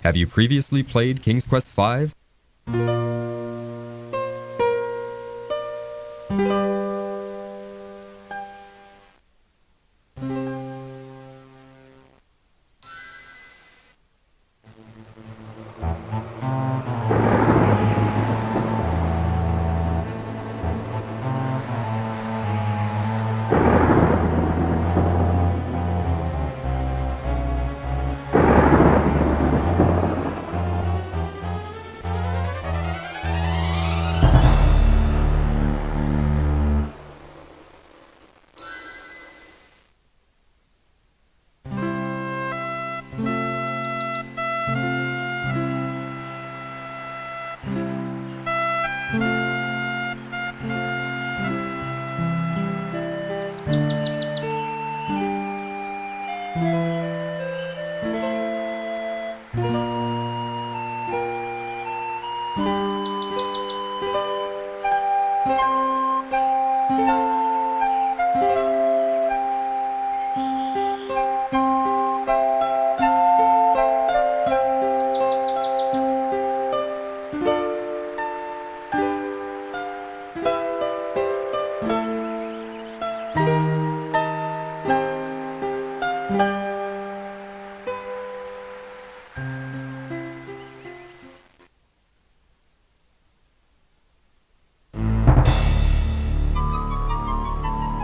Have you previously played King's Quest V?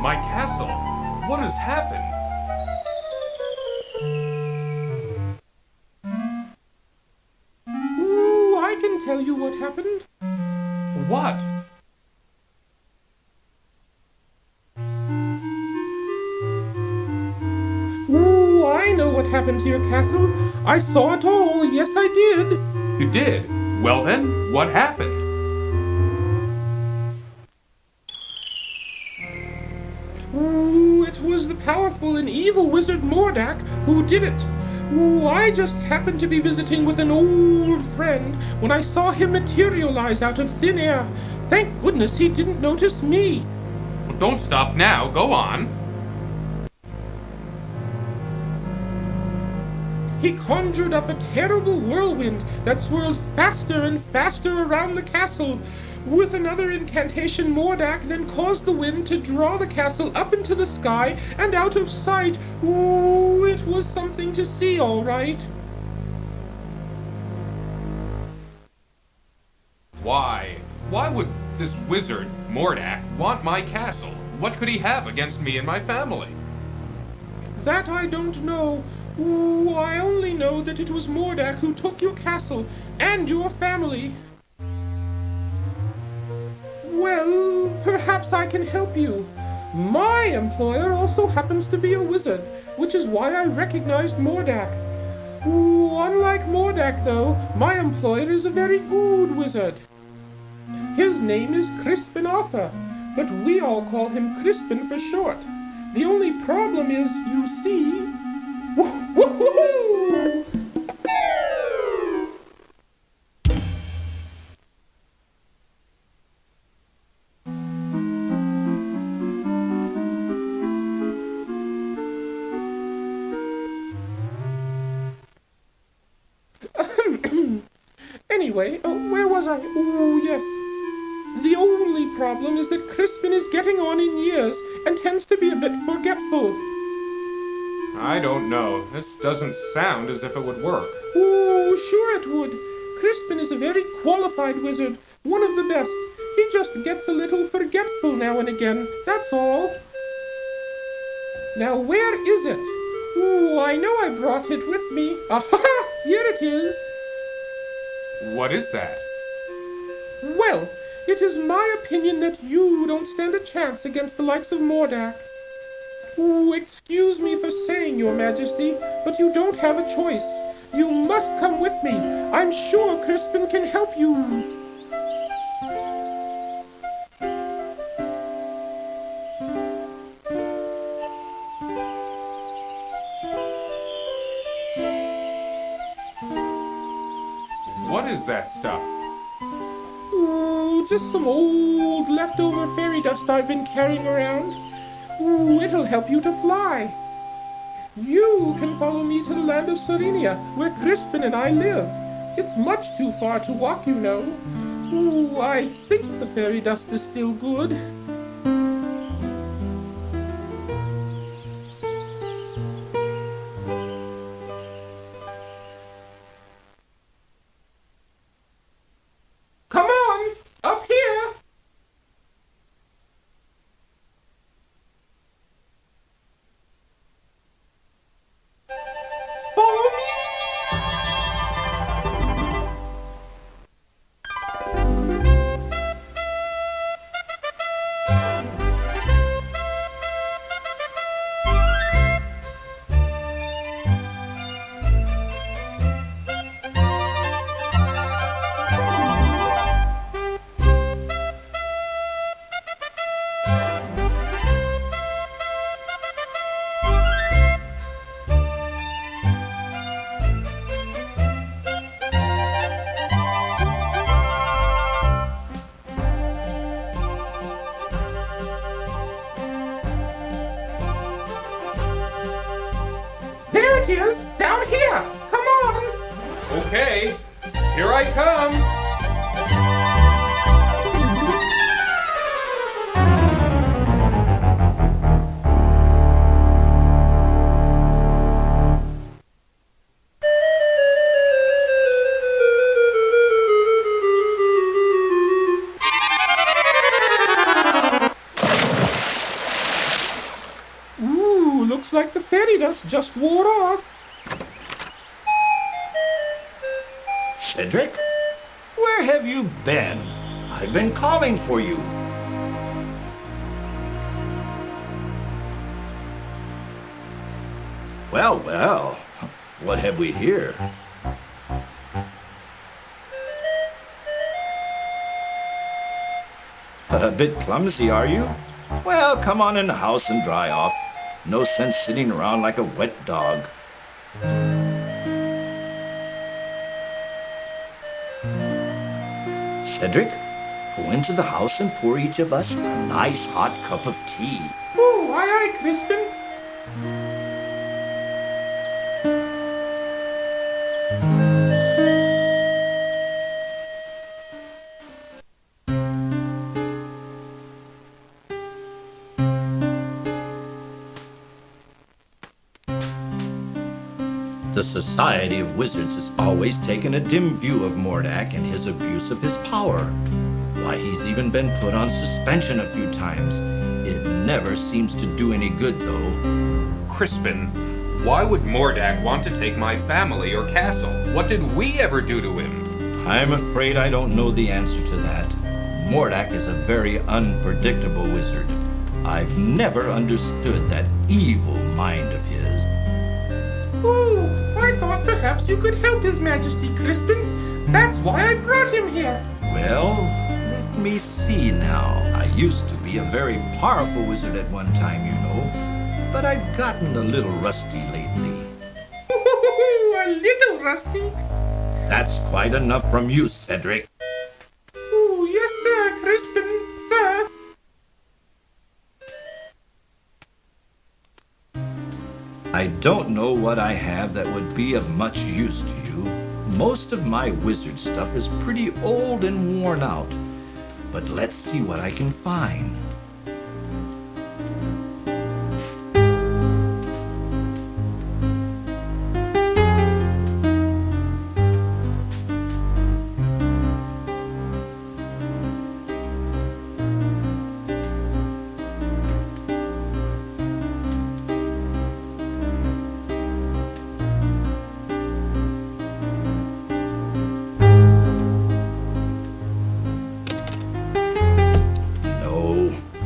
My castle? What has happened? Ooh, I can tell you what happened. What? Ooh, I know what happened to your castle. I saw it all. Yes, I did. You did? Well then, what happened? Ooh, it was the powerful and evil wizard Mordak who did it. Ooh, I just happened to be visiting with an old friend when I saw him materialize out of thin air. Thank goodness he didn't notice me. Well, don't stop now. Go on. He conjured up a terrible whirlwind that swirled faster and faster around the castle. With another incantation, Mordak then caused the wind to draw the castle up into the sky and out of sight. Ooh, it was something to see, all right. Why? Why would this wizard, Mordak, want my castle? What could he have against me and my family? That I don't know. Ooh, I only know that it was Mordak who took your castle and your family. Well, perhaps I can help you. My employer also happens to be a wizard, which is why I recognized Mordak. Ooh, unlike Mordak, though, my employer is a very good wizard. His name is Crispin Arthur, but we all call him Crispin for short. The only problem is, you see... Woo-hoo-hoo! Anyway, where was I? Oh, yes. The only problem is that Crispin is getting on in years and tends to be a bit forgetful. I don't know. This doesn't sound as if it would work. Oh, sure it would. Crispin is a very qualified wizard, one of the best. He just gets a little forgetful now and again, that's all. Now, where is it? Oh, I know I brought it with me. Aha! Here it is. What is that? Well, it is my opinion that you don't stand a chance against the likes of Mordak. Oh, excuse me for saying, Your Majesty, but you don't have a choice. You must come with me. I'm sure Crispin can help you. What is that stuff? Oh, just some old leftover fairy dust I've been carrying around. Ooh, it'll help you to fly. You can follow me to the land of Serenia, where Crispin and I live. It's much too far to walk, you know. Ooh, I think the fairy dust is still good. Come on, up here! Follow me! There it is, down here! Come on! Okay, here I come. Ooh, looks like the fairy dust just wore off. Cedric? Where have you been? I've been calling for you. Well, well, what have we here? A bit clumsy, are you? Well, come on in the house and dry off. No sense sitting around like a wet dog. Cedric, go into the house and pour each of us a nice hot cup of tea. Ooh, aye, aye, Crispin. The Society of Wizards has always taken a dim view of Mordak and his abuse of his power. Why, he's even been put on suspension a few times. It never seems to do any good, though. Crispin, why would Mordak want to take my family or castle? What did we ever do to him? I'm afraid I don't know the answer to that. Mordak is a very unpredictable wizard. I've never understood that evil mind of his. Ooh, I thought perhaps you could help His Majesty, Crispin. That's why I brought him here. Well, let me see now. I used to be a very powerful wizard at one time, you know, but I've gotten a little rusty lately. A little rusty. That's quite enough from you, Cedric. Ooh, yes, sir, Crispin, sir. I don't know what I have that would be of much use to you. Most of my wizard stuff is pretty old and worn out, but let's see what I can find.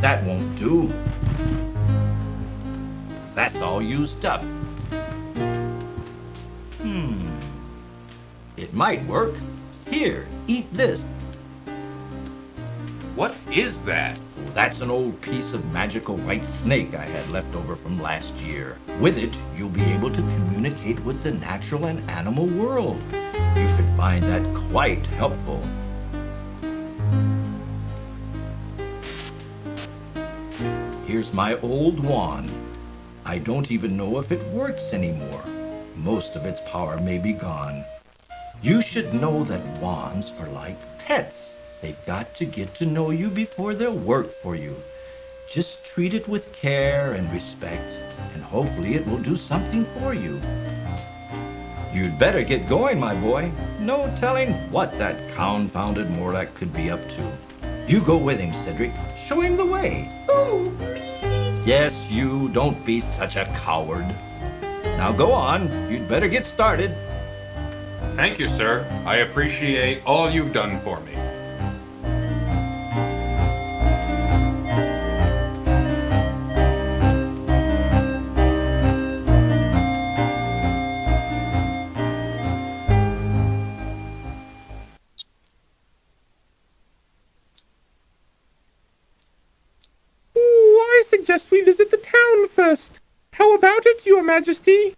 That won't do. That's all used up. It might work. Here, eat this. What is that? That's an old piece of magical white snake I had left over from last year. With it, you'll be able to communicate with the natural and animal world. You could find that quite helpful. Here's my old wand. I don't even know if it works anymore. Most of its power may be gone. You should know that wands are like pets. They've got to get to know you before they'll work for you. Just treat it with care and respect, and hopefully it will do something for you. You'd better get going, my boy. No telling what that confounded Morlock could be up to. You go with him, Cedric. Show him the way. Oh, Yes, you. Don't be such a coward. Now go on. You'd better get started. Thank you, sir. I appreciate all you've done for me. I suggest we visit the town first. How about it, Your Majesty?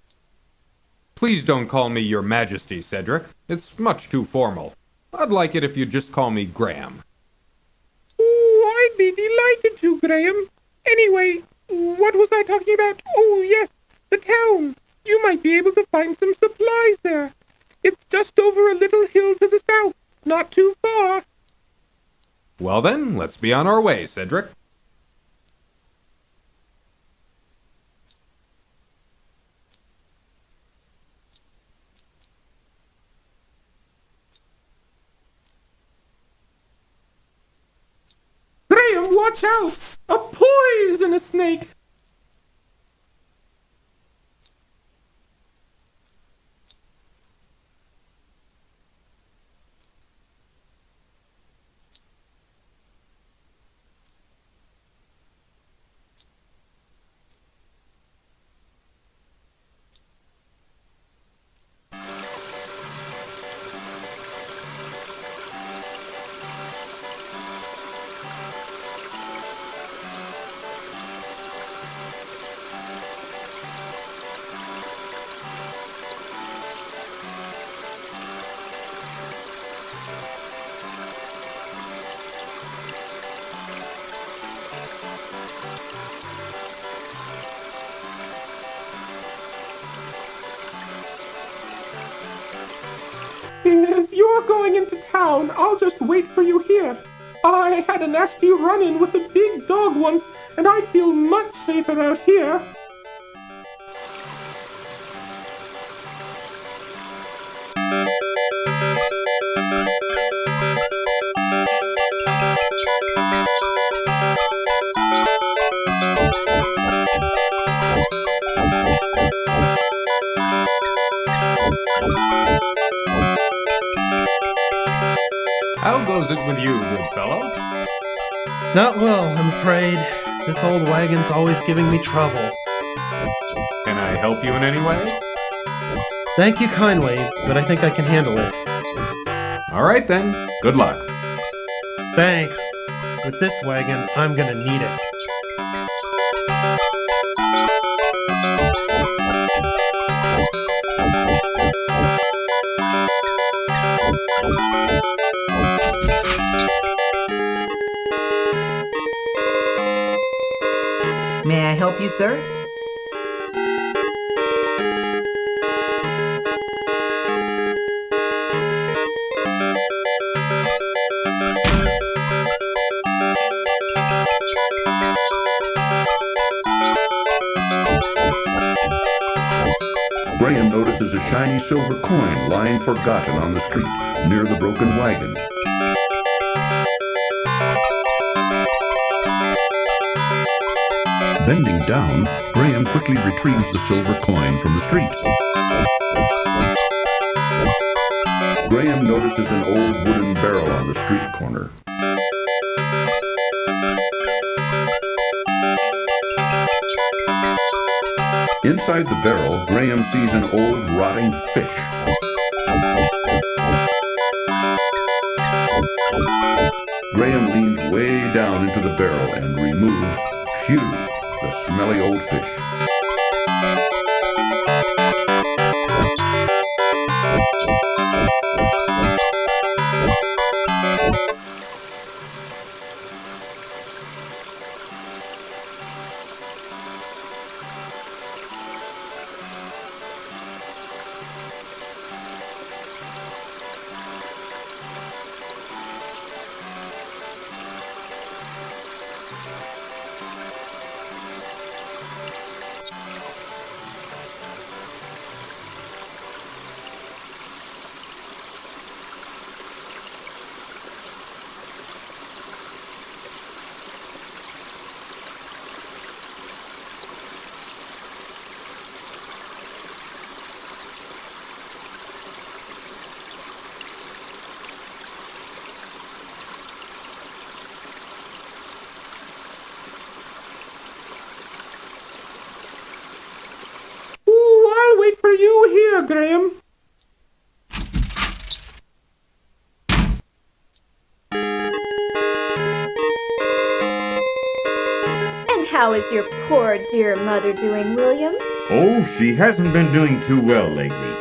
Please don't call me Your Majesty, Cedric. It's much too formal. I'd like it if you'd just call me Graham. I'd be delighted to, Graham. Anyway, what was I talking about? Oh, yes, the town. You might be able to find some supplies there. It's just over a little hill to the south, not too far. Well then, let's be on our way, Cedric. Graham, watch out! A poisonous snake! If you're going into town, I'll just wait for you here. I had a nasty run-in with a big dog once, and I feel much safer out here. How goes it with you, good fellow? Not well, I'm afraid. This old wagon's always giving me trouble. Can I help you in any way? Thank you kindly, but I think I can handle it. All right then. Good luck. Thanks. With this wagon, I'm gonna need it. May I help you, sir? Graham notices a shiny silver coin lying forgotten on the street near the broken wagon. Bending down, Graham quickly retrieves the silver coin from the street. Graham notices an old wooden barrel on the street corner. Inside the barrel, Graham sees an old rotting fish. Graham leans way down into the barrel and removes, phew, the smelly old fish. you here, Graham. And how is your poor dear mother doing, William? Oh, she hasn't been doing too well lately.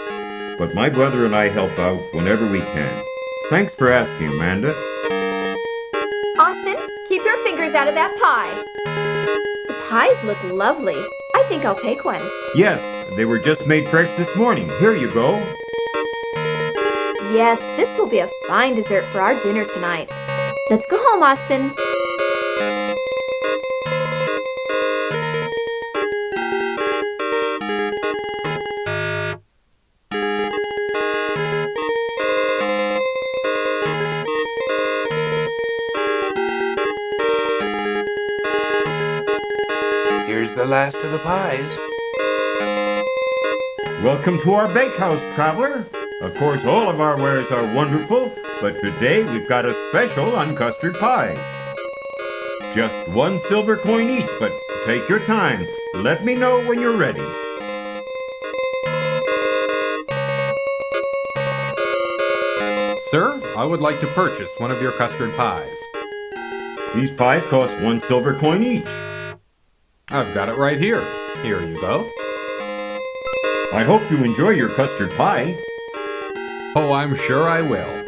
But my brother and I help out whenever we can. Thanks for asking, Amanda. Austin, keep your fingers out of that pie. The pies look lovely. I think I'll take one. Yes, they were just made fresh this morning. Here you go. Yes, this will be a fine dessert for our dinner tonight. Let's go home, Austin. Here's the last of the pies. Welcome to our bakehouse, traveler. Of course, all of our wares are wonderful, but today we've got a special on custard pies. Just 1 silver coin each, but take your time. Let me know when you're ready. Sir, I would like to purchase one of your custard pies. These pies cost 1 silver coin each. I've got it right here. Here you go. I hope you enjoy your custard pie. Oh, I'm sure I will.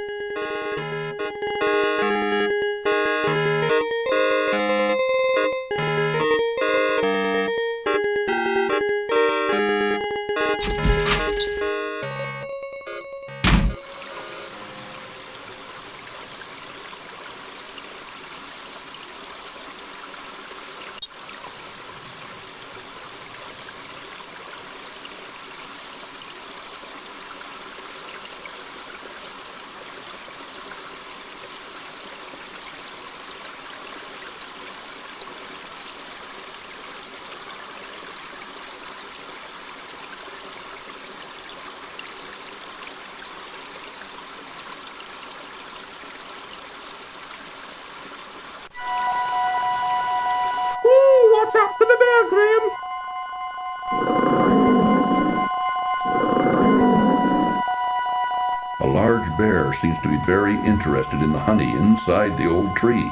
Watch out for the bear, Graham. A large bear seems to be very interested in the honey inside the old tree.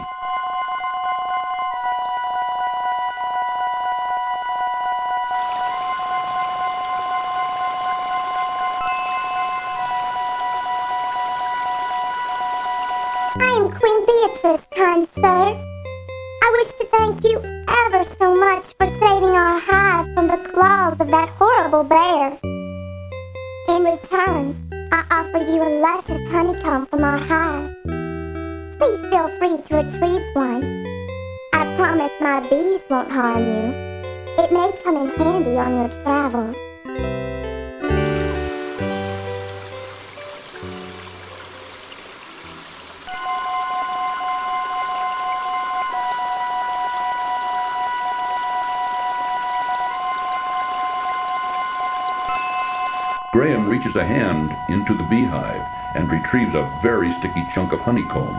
I am Queen Beatrice, kind sir. I wish to thank you ever so much for saving our hive from the claws of that horrible bear. In return, I offer you a luscious honeycomb from our hive. Please feel free to retrieve one. I promise my bees won't harm you. It may come in handy on your travels. Graham reaches a hand into the beehive and retrieves a very sticky chunk of honeycomb.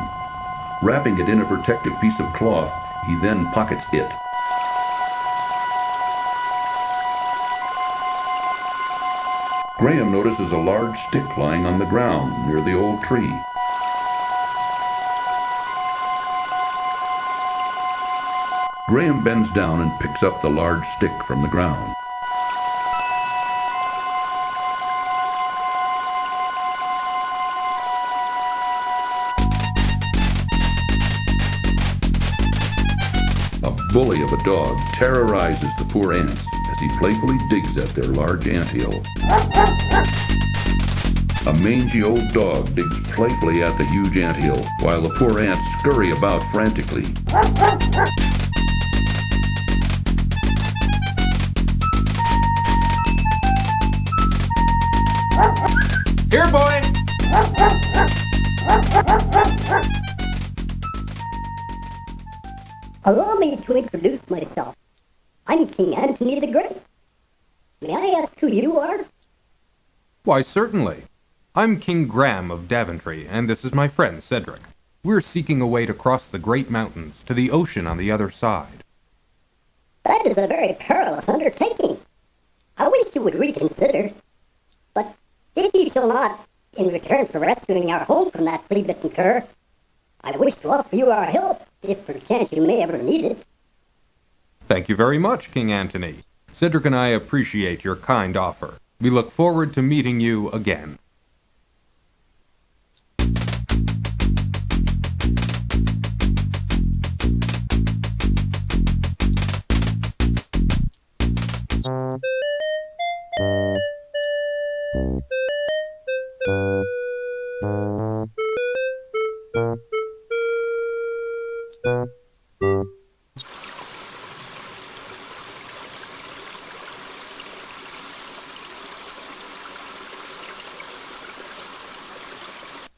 Wrapping it in a protective piece of cloth, he then pockets it. Graham notices a large stick lying on the ground near the old tree. Graham bends down and picks up the large stick from the ground. A bully of a dog terrorizes the poor ants as he playfully digs at their large anthill. A mangy old dog digs playfully at the huge anthill while the poor ants scurry about frantically. Here, boy! Allow me to introduce myself. I'm King Antony the Great. May I ask who you are? Why, certainly. I'm King Graham of Daventry, and this is my friend Cedric. We're seeking a way to cross the great mountains to the ocean on the other side. That is a very perilous undertaking. I wish you would reconsider. if you shall not, in return for rescuing our home from that flea-bitten cur, I wish to offer you our help, if perchance you may ever need it. Thank you very much, King Antony. Cedric and I appreciate your kind offer. We look forward to meeting you again.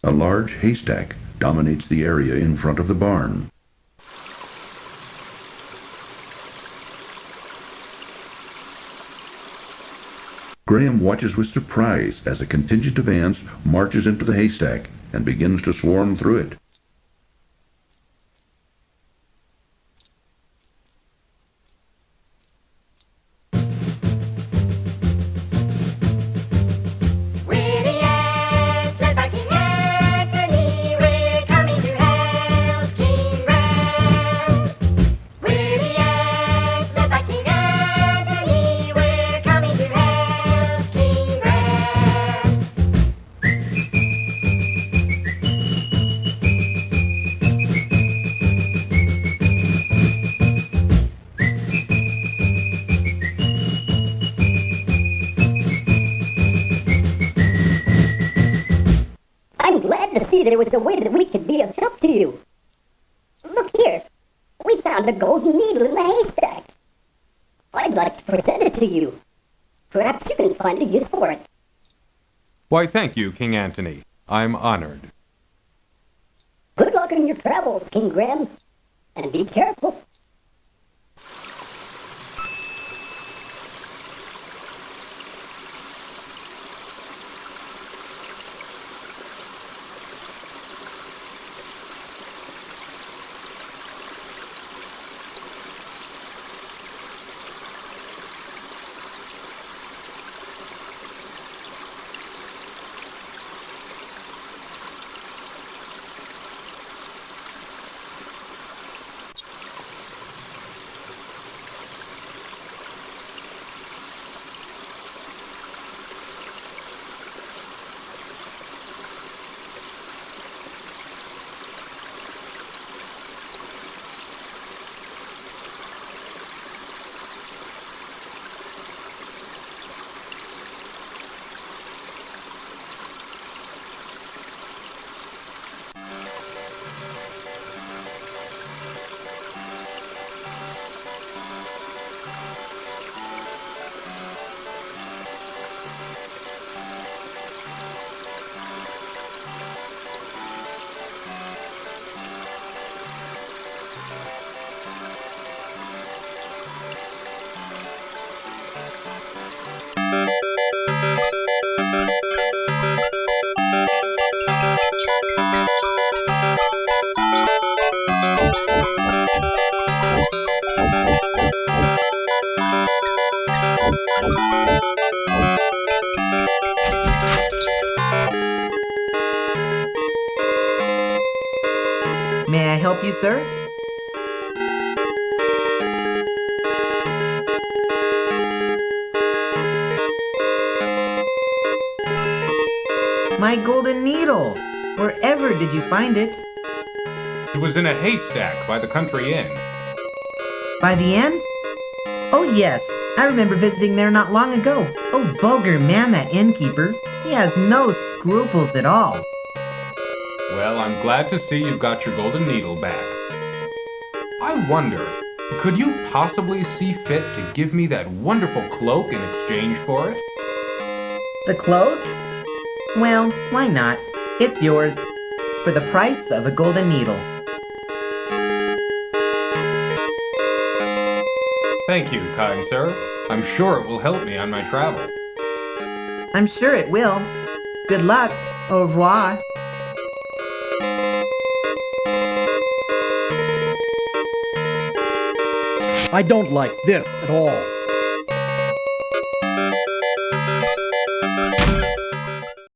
A large haystack dominates the area in front of the barn. Graham watches with surprise as a contingent of ants marches into the haystack and begins to swarm through it. There was a way that we could be of help to you. Look here, we found a golden needle in the haystack. I'd like to present it to you. Perhaps you can find a use for it. Why, thank you, King Antony. I'm honored. Good luck in your travels, King Graham, and be careful. May I help you, sir? My golden needle! Wherever did you find it? It was in a haystack by the country inn. By the inn? Oh yes, I remember visiting there not long ago. Oh, vulgar man, that innkeeper. He has no scruples at all. Well, I'm glad to see you've got your golden needle back. I wonder, could you possibly see fit to give me that wonderful cloak in exchange for it? The cloak? Well, why not? It's yours, for the price of a golden needle. Thank you, kind sir. I'm sure it will help me on my travel. I'm sure it will. Good luck. Au revoir. I don't like this at all.